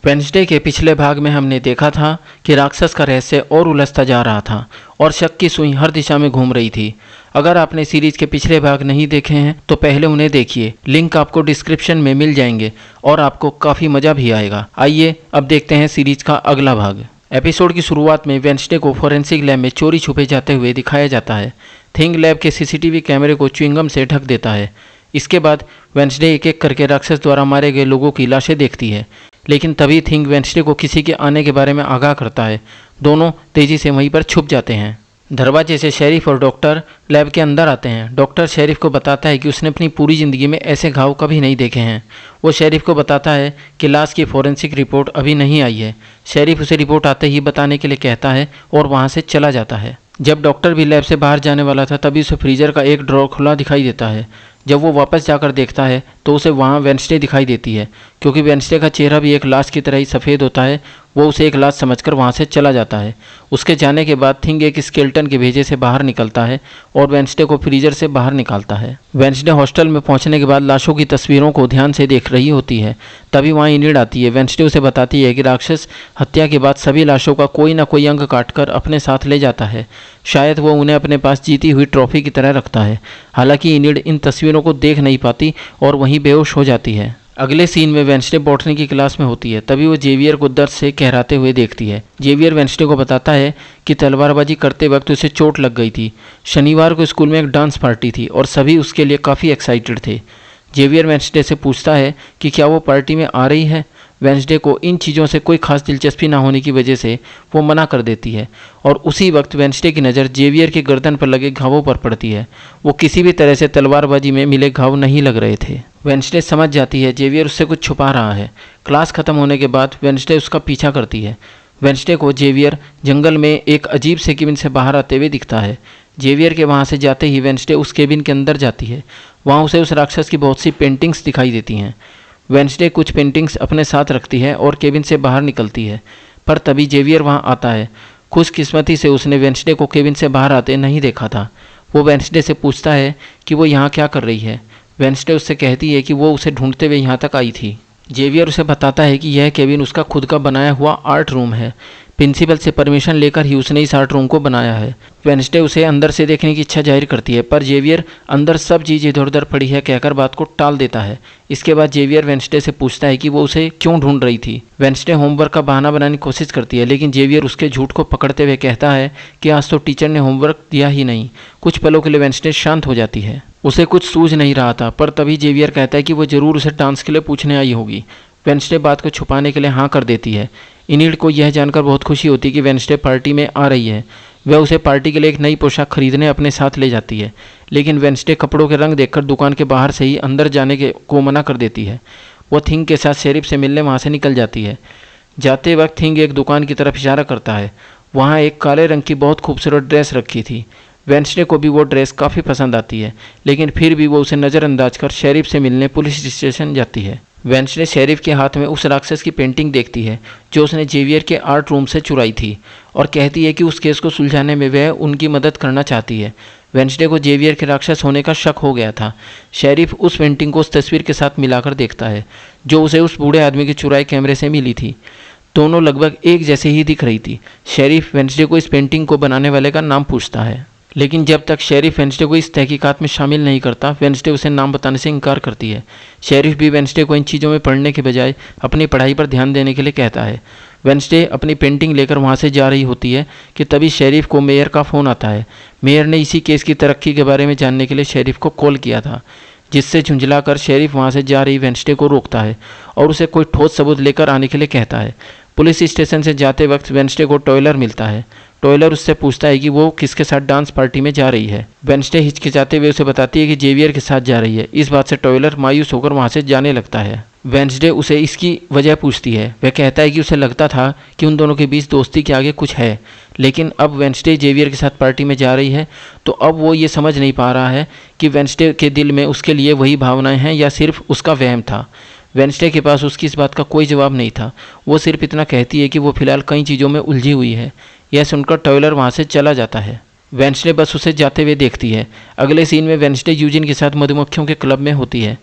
Wednesday के पिछले भाग में हमने देखा था कि राक्षस का रहस्य और उलझता जा रहा था और शक की सुई हर दिशा में घूम रही थी। अगर आपने सीरीज के पिछले भाग नहीं देखे हैं तो पहले उन्हें देखिए, लिंक आपको डिस्क्रिप्शन में मिल जाएंगे और आपको काफ़ी मज़ा भी आएगा। आइए अब देखते हैं सीरीज का अगला भाग। एपिसोड की शुरुआत में वेडनेसडे को फोरेंसिक लैब में चोरी छुपे जाते हुए दिखाया जाता है। थिंग लैब के सीसीटीवी कैमरे को च्युइंगम से ढक देता है। इसके बाद वेडनेसडे एक एक करके राक्षस द्वारा मारे गए लोगों की लाशें देखती है, लेकिन तभी थिंग वेडनेसडे को किसी के आने के बारे में आगाह करता है। दोनों तेजी से वहीं पर छुप जाते हैं। दरवाजे से शेरिफ और डॉक्टर लैब के अंदर आते हैं। डॉक्टर शेरिफ को बताता है कि उसने अपनी पूरी ज़िंदगी में ऐसे घाव कभी नहीं देखे हैं। वो शेरिफ को बताता है कि लाश की फॉरेंसिक रिपोर्ट अभी नहीं आई है। शेरिफ उसे रिपोर्ट आते ही बताने के लिए कहता है और वहाँ से चला जाता है। जब डॉक्टर भी लैब से बाहर जाने वाला था तभी उसे फ्रीजर का एक ड्रॉर खुला दिखाई देता है। जब वो वापस जाकर देखता है तो उसे वहाँ वेडनेसडे दिखाई देती है। क्योंकि वेडनेसडे का चेहरा भी एक लाश की तरह ही सफ़ेद होता है, वो उसे एक लाश समझकर वहाँ से चला जाता है। उसके जाने के बाद थिंग एक स्केल्टन के भेजे से बाहर निकलता है और वेडनेसडे को फ्रीजर से बाहर निकालता है। वेडनेसडे हॉस्टल में पहुँचने के बाद लाशों की तस्वीरों को ध्यान से देख रही होती है। तभी वहाँ इनिड आती है। वेडनेसडे उसे बताती है कि राक्षस हत्या के बाद सभी लाशों का कोई ना कोई अंग काटकर अपने साथ ले जाता है। शायद वो उन्हें अपने पास जीती हुई ट्रॉफी की तरह रखता है। हालांकि इनिड इन तस्वीरों को देख नहीं पाती और वहीं बेहोश हो जाती है। अगले सीन में वेडनेसडे बॉटनी की क्लास में होती है। तभी वो जेवियर को दर्द से कहराते हुए देखती है। जेवियर वेडनेसडे को बताता है कि तलवारबाजी करते वक्त उसे चोट लग गई थी। शनिवार को स्कूल में एक डांस पार्टी थी और सभी उसके लिए काफ़ी एक्साइटेड थे। जेवियर वेडनेसडे से पूछता है कि क्या वो पार्टी में आ रही है। वेडनेसडे को इन चीज़ों से कोई खास दिलचस्पी ना होने की वजह से वो मना कर देती है और उसी वक्त वेडनेसडे की नज़र जेवियर के गर्दन पर लगे घावों पर पड़ती है। वो किसी भी तरह से तलवारबाजी में मिले घाव नहीं लग रहे थे। वेडनेसडे समझ जाती है जेवियर उससे कुछ छुपा रहा है। क्लास खत्म होने के बाद वेडनेसडे उसका पीछा करती है। वेडनेसडे को जेवियर जंगल में एक अजीब से केबिन से बाहर आते हुए दिखता है। जेवियर के वहाँ से जाते ही वेडनेसडे उस केबिन के अंदर जाती है। वहाँ उसे उस राक्षस की बहुत सी पेंटिंग्स दिखाई देती हैं। वेडनेसडे कुछ पेंटिंग्स अपने साथ रखती है और केबिन से बाहर निकलती है, पर तभी जेवियर वहाँ आता है। खुशकिस्मती से उसने वेडनेसडे को केबिन से बाहर आते नहीं देखा था। वो वेडनेसडे से पूछता है कि वो यहाँ क्या कर रही है। वेडनेसडे उससे कहती है कि वो उसे ढूंढते हुए यहाँ तक आई थी। जेवियर उसे बताता है कि यह केबिन उसका खुद का बनाया हुआ आर्ट रूम है। प्रिंसिपल से परमिशन लेकर ही उसने इस आर्ट रूम को बनाया है। वेडनेसडे उसे अंदर से देखने की इच्छा जाहिर करती है, पर जेवियर अंदर सब चीज़ इधर उधर पड़ी है कहकर बात को टाल देता है। इसके बाद जेवियर वेडनेसडे से पूछता है कि वो उसे क्यों ढूंढ रही थी। वेडनेसडे होमवर्क का बहाना बनाने की कोशिश करती है, लेकिन जेवियर उसके झूठ को पकड़ते हुए कहता है कि आज तो टीचर ने होमवर्क दिया ही नहीं। कुछ पलों के लिए वेडनेसडे शांत हो जाती है। उसे कुछ सूझ नहीं रहा था, पर तभी जेवियर कहता है कि वो ज़रूर उसे डांस के लिए पूछने आई होगी। वेडनेसडे बात को छुपाने के लिए हाँ कर देती है। इनिड को यह जानकर बहुत खुशी होती है कि वेडनेसडे पार्टी में आ रही है। वह उसे पार्टी के लिए एक नई पोशाक खरीदने अपने साथ ले जाती है, लेकिन वेडनेसडे कपड़ों के रंग देखकर दुकान के बाहर से ही अंदर जाने को मना कर देती है। वो थिंग के साथ शेरिफ से मिलने वहाँ से निकल जाती है। जाते वक्त थिंग एक दुकान की तरफ इशारा करता है। वहाँ एक काले रंग की बहुत खूबसूरत ड्रेस रखी थी। वेडनेसडे को भी वो ड्रेस काफ़ी पसंद आती है, लेकिन फिर भी वो उसे नज़रअंदाज कर शेरिफ से मिलने पुलिस स्टेशन जाती है। वेडनेसडे शेरिफ के हाथ में उस राक्षस की पेंटिंग देखती है जो उसने जेवियर के आर्ट रूम से चुराई थी और कहती है कि उस केस को सुलझाने में वह उनकी मदद करना चाहती है। वेडनेसडे को जेवियर के राक्षस होने का शक हो गया था। शेरिफ उस पेंटिंग को उस तस्वीर के साथ मिलाकर देखता है जो उसे उस बूढ़े आदमी के चुराए कैमरे से मिली थी। दोनों लगभग एक जैसे ही दिख रही थी। शेरिफ वेडनेसडे को इस पेंटिंग को बनाने वाले का नाम पूछता है, लेकिन जब तक शेरिफ वेडनेसडे को इस तहकीकात में शामिल नहीं करता, वेडनेसडे उसे नाम बताने से इनकार करती है। शेरिफ भी वेडनेसडे को इन चीज़ों में पढ़ने के बजाय अपनी पढ़ाई पर ध्यान देने के लिए कहता है। वेडनेसडे अपनी पेंटिंग लेकर वहाँ से जा रही होती है कि तभी शेरिफ को मेयर का फ़ोन आता है। मेयर ने इसी केस की तरक्की के बारे में जानने के लिए शेरिफ को कॉल किया था, जिससे झुंझलाकर शेरिफ वहाँ से जा रही वेडनेसडे को रोकता है और उसे कोई ठोस सबूत लेकर आने के लिए कहता है। पुलिस स्टेशन से जाते वक्त वेडनेसडे को टॉयलर मिलता है। टॉयलर उससे पूछता है कि वो किसके साथ डांस पार्टी में जा रही है। वेडनेसडे हिचकिचाते हुए उसे बताती है कि जेवियर के साथ जा रही है। इस बात से टॉयलर मायूस होकर वहाँ से जाने लगता है। वेडनेसडे उसे इसकी वजह पूछती है। वह कहता है कि उसे लगता था कि उन दोनों के बीच दोस्ती के आगे कुछ है, लेकिन अब वेडनेसडे जेवियर के साथ पार्टी में जा रही है तो अब वो ये समझ नहीं पा रहा है कि वेडनेसडे के दिल में उसके लिए वही भावनाएं हैं या सिर्फ उसका वहम था। वेडनेसडे के पास उसकी इस बात का कोई जवाब नहीं था। वो सिर्फ इतना कहती है कि वो फिलहाल कई चीज़ों में उलझी हुई है। यह सुनकर टॉयलर वहाँ से चला जाता है। वेडनेसडे बस उसे जाते हुए देखती है। अगले सीन में वेडनेसडे यूजिन के साथ मधुमक्खियों के क्लब में होती है।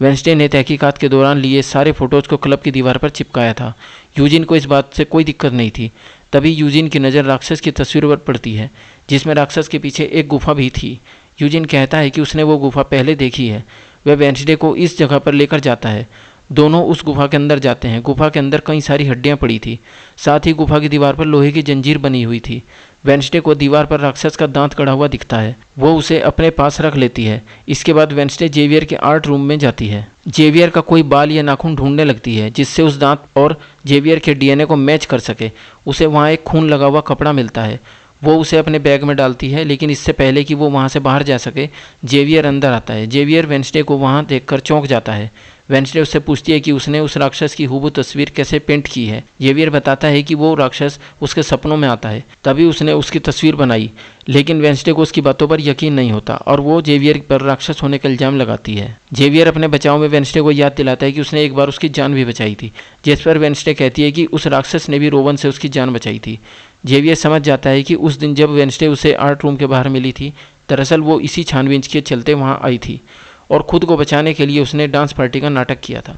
वेंसडे ने तहकीकात के दौरान लिए सारे फोटोज को क्लब की दीवार पर चिपकाया था। यूजिन को इस बात से कोई दिक्कत नहीं थी। तभी यूजिन की नज़र राक्षस की तस्वीर पर पड़ती है, जिसमें राक्षस के पीछे एक गुफा भी थी। यूजिन कहता है कि उसने वो गुफा पहले देखी है। वह वेंसडे को इस जगह पर लेकर जाता है। दोनों उस गुफा के अंदर जाते हैं। गुफा के अंदर कई सारी हड्डियां पड़ी थी। साथ ही गुफा की दीवार पर लोहे की जंजीर बनी हुई थी। वेंसडे को दीवार पर राक्षस का दांत गड़ा हुआ दिखता है। वो उसे अपने पास रख लेती है। इसके बाद वेंसडे जेवियर के आर्ट रूम में जाती है। जेवियर का कोई बाल या नाखून ढूंढने लगती है, जिससे उस दांत और जेवियर के डीएनए को मैच कर सके। उसे वहाँ एक खून लगा हुआ कपड़ा मिलता है। वो उसे अपने बैग में डालती है, लेकिन इससे पहले कि वो वहाँ से बाहर जा सके, जेवियर अंदर आता है। जेवियर वेंसडे को वहाँ देखकर चौंक जाता है। वेंसडे उससे पूछती है कि उसने उस राक्षस की हूबहू तस्वीर कैसे पेंट की है। जेवियर बताता है कि वो राक्षस उसके सपनों में आता है, तभी उसने उसकी तस्वीर बनाई। लेकिन वेंसडे को उसकी बातों पर यकीन नहीं होता और वो जेवियर पर राक्षस होने का इल्जाम लगाती है। जेवियर अपने बचाव में वेंसडे को याद दिलाता है कि उसने एक बार उसकी जान भी बचाई थी, जिस पर वेंसडे कहती है कि उस राक्षस ने भी रोवन से उसकी जान बचाई थी। जेवियर समझ जाता है कि उस दिन जब वेंसडे उसे आर्ट रूम के बाहर मिली थी, दरअसल वो इसी छानबीन के चलते वहाँ आई थी और खुद को बचाने के लिए उसने डांस पार्टी का नाटक किया था।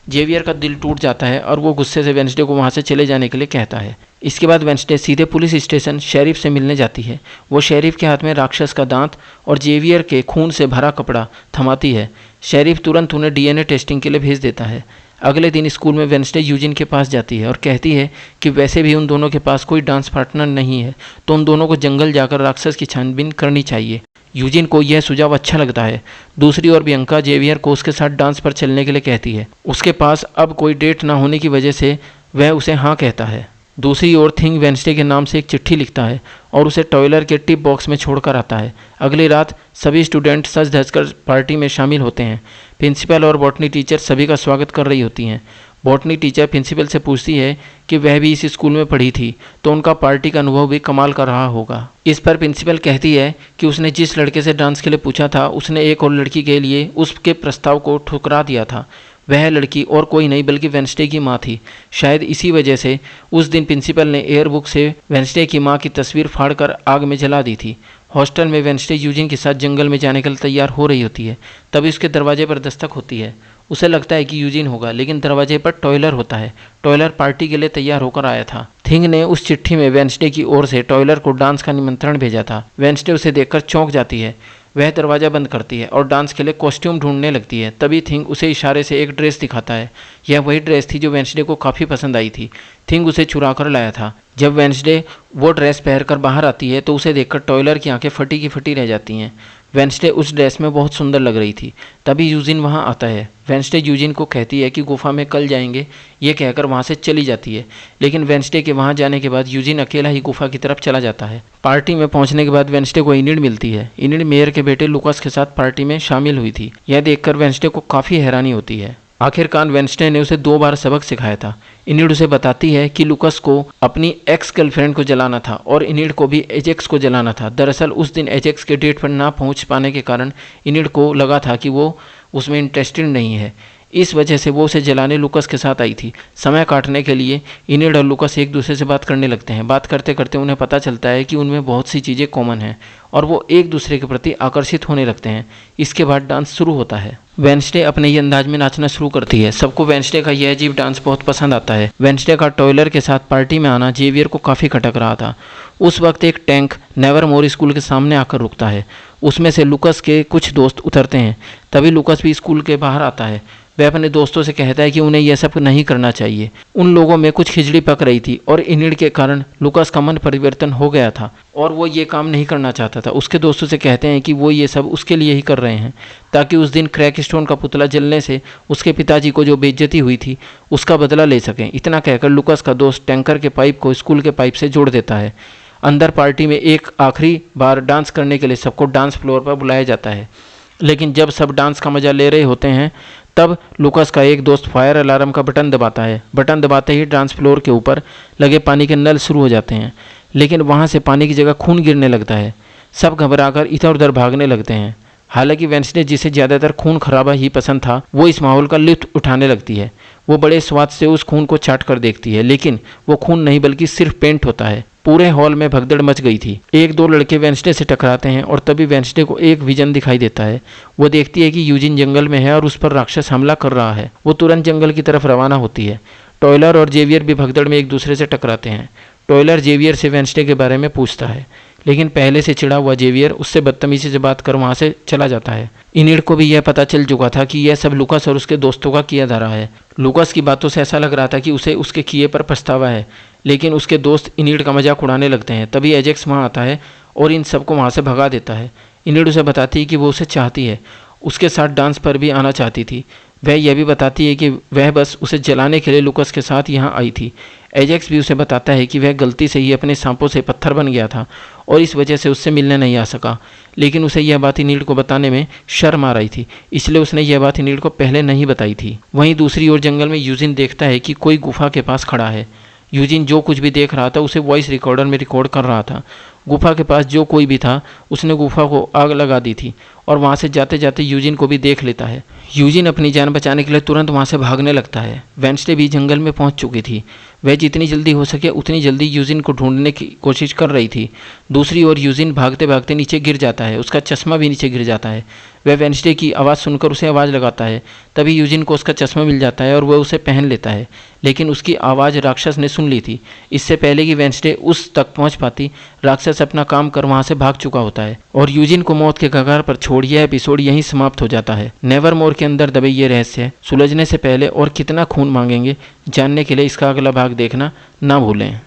जेवियर का दिल टूट जाता है और वो गुस्से से वेंसडे को वहाँ से चले जाने के लिए कहता है। इसके बाद वेंसडे सीधे पुलिस स्टेशन शेरिफ से मिलने जाती है। वो शेरिफ के हाथ में राक्षस का दांत और जेवियर के खून से भरा कपड़ा थमाती है। शेरिफ तुरंत उन्हें डीएनए टेस्टिंग के लिए भेज देता है। अगले दिन स्कूल में वेंसडे यूजिन के पास जाती है और कहती है कि वैसे भी उन दोनों के पास कोई डांस पार्टनर नहीं है, तो उन दोनों को जंगल जाकर राक्षस की छानबीन करनी चाहिए। यूजिन को यह सुझाव अच्छा लगता है। दूसरी ओर बियंका जेवियर को उसके साथ डांस पर चलने के लिए कहती है। उसके पास अब कोई डेट ना होने की वजह से वह उसे हाँ कहता है। दूसरी ओर थिंग वेंसडे के नाम से एक चिट्ठी लिखता है और उसे टॉयलर के टिप बॉक्स में छोड़कर आता है। अगली रात सभी स्टूडेंट सज धज कर पार्टी में शामिल होते हैं। प्रिंसिपल और बॉटनी टीचर सभी का स्वागत कर रही होती हैं। बॉटनी टीचर प्रिंसिपल से पूछती है कि वह भी इस स्कूल में पढ़ी थी, तो उनका पार्टी का अनुभव भी कमाल का रहा होगा। इस पर प्रिंसिपल कहती है कि उसने जिस लड़के से डांस के लिए पूछा था, उसने एक और लड़की के लिए उसके प्रस्ताव को ठुकरा दिया था। वह लड़की और कोई नहीं बल्कि वेंसडे की माँ थी। शायद इसी वजह से उस दिन प्रिंसिपल ने एयरबुक से वेंसडे की माँ की तस्वीर फाड़कर आग में जला दी थी। हॉस्टल में वेंसडे यूजिन के साथ जंगल में जाने के लिए तैयार हो रही होती है। तभी उसके दरवाजे पर दस्तक होती है। उसे लगता है कि यूजिन होगा, लेकिन दरवाजे पर टॉयलर होता है। टॉयलर पार्टी के लिए तैयार होकर आया था। थिंग ने उस चिट्ठी में वेंसडे की ओर से टॉयलर को डांस का निमंत्रण भेजा था। वेंसडे उसे देखकर चौंक जाती है। वह दरवाज़ा बंद करती है और डांस के लिए कॉस्ट्यूम ढूंढने लगती है। तभी थिंग उसे इशारे से एक ड्रेस दिखाता है। यह वही ड्रेस थी जो वेंसडे को काफ़ी पसंद आई थी। थिंग उसे चुरा कर लाया था। जब वेंसडे वो ड्रेस पहनकर बाहर आती है तो उसे देखकर टॉयलर की आंखें फटी की फटी रह जाती हैं। वेंसडे उस ड्रेस में बहुत सुंदर लग रही थी। तभी यूजिन वहाँ आता है। वेंसडे यूजिन को कहती है कि गुफा में कल जाएंगे, ये कहकर वहाँ से चली जाती है। लेकिन वेंसडे के वहाँ जाने के बाद यूजिन अकेला ही गुफा की तरफ चला जाता है। पार्टी में पहुँचने के बाद वेंसडे को इनिड मिलती है। इनिड मेयर के बेटे लुकास के साथ पार्टी में शामिल हुई थी। यह देखकर वेंसडे को काफ़ी हैरानी होती है। आखिरकार वेंसडे ने उसे 2 बार सबक सिखाया था। इनिड उसे बताती है कि लुकास को अपनी एक्स गर्लफ्रेंड को जलाना था और इनिड को भी एजेक्स को जलाना था। दरअसल उस दिन एजेक्स के डेट पर ना पहुंच पाने के कारण इनिड को लगा था कि वो उसमें इंटरेस्टेड नहीं है। इस वजह से वो उसे जलाने लुकास के साथ आई थी। समय काटने के लिए इनिड और लुकास एक दूसरे से बात करने लगते हैं। बात करते करते उन्हें पता चलता है कि उनमें बहुत सी चीज़ें कॉमन हैं और वो एक दूसरे के प्रति आकर्षित होने लगते हैं। इसके बाद डांस शुरू होता है। वेंसडे अपने ही अंदाज में नाचना शुरू करती है। सबको वेंसडे का यह अजीब डांस बहुत पसंद आता है। वेंसडे का टॉयलर के साथ पार्टी में आना जेवियर को काफ़ी खटक रहा था। उस वक्त एक टैंक नेवरमोर स्कूल के सामने आकर रुकता है। उसमें से लुकास के कुछ दोस्त उतरते हैं। तभी लुकास भी स्कूल के बाहर आता है। वह अपने दोस्तों से कहता है कि उन्हें यह सब नहीं करना चाहिए। उन लोगों में कुछ खिचड़ी पक रही थी और इनिड के कारण लुकास का मन परिवर्तन हो गया था और वो ये काम नहीं करना चाहता था। उसके दोस्तों से कहते हैं कि वो ये सब उसके लिए ही कर रहे हैं, ताकि उस दिन क्रैकस्टोन का पुतला जलने से उसके पिताजी को जो बेइज्जती हुई थी उसका बदला ले सकें। इतना कहकर लुकास का दोस्त टैंकर के पाइप को स्कूल के पाइप से जोड़ देता है। अंदर पार्टी में एक आखिरी बार डांस करने के लिए सबको डांस फ्लोर पर बुलाया जाता है। लेकिन जब सब डांस का मज़ा ले रहे होते हैं तब लुकास का एक दोस्त फायर अलार्म का बटन दबाता है। बटन दबाते ही डांस फ्लोर के ऊपर लगे पानी के नल शुरू हो जाते हैं, लेकिन वहाँ से पानी की जगह खून गिरने लगता है। सब घबराकर इधर उधर भागने लगते हैं। हालांकि वेंसडे जिसे ज़्यादातर खून खराबा ही पसंद था, वो इस माहौल का लुत्फ उठाने लगती है। वो बड़े स्वाद से उस खून को चाट कर देखती है, लेकिन वो खून नहीं बल्कि सिर्फ पेंट होता है। पूरे हॉल में भगदड़ मच गई थी। एक दो लड़के वेंसडे से टकराते हैं और तभी वेंसडे को एक विजन दिखाई देता है। वो देखती है कि यूजिन जंगल में है और उस पर राक्षस हमला कर रहा है। वो तुरंत जंगल की तरफ रवाना होती है। टॉयलर और जेवियर भी भगदड़ में एक दूसरे से टकराते हैं। टॉयलर जेवियर से वेंसडे के बारे में पूछता है, लेकिन पहले से चिढ़ा हुआ जेवियर उससे बदतमीजी से बात कर वहाँ से चला जाता है। इनिड को भी यह पता चल चुका था कि यह सब लुकास और उसके दोस्तों का किया जा रहा है। लुकास की बातों से ऐसा लग रहा था कि उसे उसके किए पर पछतावा है, लेकिन उसके दोस्त इनिड का मजाक उड़ाने लगते हैं। तभी एजेक्स वहाँ आता है और इन सबको वहाँ से भगा देता है। इनिड उसे बताती है कि वो उसे चाहती है, उसके साथ डांस पर भी आना चाहती थी। वह यह भी बताती है कि वह बस उसे जलाने के लिए लुकास के साथ यहाँ आई थी। एजेक्स भी उसे बताता है कि वह गलती से ही अपने सांपों से पत्थर बन गया था और इस वजह से उससे मिलने नहीं आ सका, लेकिन उसे यह बात इनिड को बताने में शर्म आ रही थी, इसलिए उसने यह बात इनिड को पहले नहीं बताई थी। वहीं दूसरी ओर जंगल में यूजिन देखता है कि कोई गुफा के पास खड़ा है। यूजिन जो कुछ भी देख रहा था उसे वॉइस रिकॉर्डर में रिकॉर्ड कर रहा था। गुफा के पास जो कोई भी था उसने गुफा को आग लगा दी थी और वहाँ से जाते जाते यूजिन को भी देख लेता है। यूजिन अपनी जान बचाने के लिए तुरंत वहाँ से भागने लगता है। वेंसडे भी जंगल में पहुँच चुकी थी। वह जितनी जल्दी हो सके उतनी जल्दी यूजिन को ढूंढने की कोशिश कर रही थी। दूसरी ओर यूजिन भागते भागते नीचे गिर जाता है। उसका चश्मा भी नीचे गिर जाता है। वह वेंसडे की आवाज़ सुनकर उसे आवाज़ लगाता है। तभी यूजिन को उसका चश्मा मिल जाता है और वह उसे पहन लेता है, लेकिन उसकी आवाज़ राक्षस ने सुन ली थी। इससे पहले कि वेंसडे उस तक पहुँच पाती, राक्षस अपना काम कर वहाँ से भाग चुका होता है और यूजिन को मौत के कगार पर छोड़ यह एपिसोड यहीं समाप्त हो जाता है। नेवरमोर के अंदर दबे ये रहस्य सुलझने से पहले और कितना खून मांगेंगे जानने के लिए इसका अगला भाग देखना ना भूलें।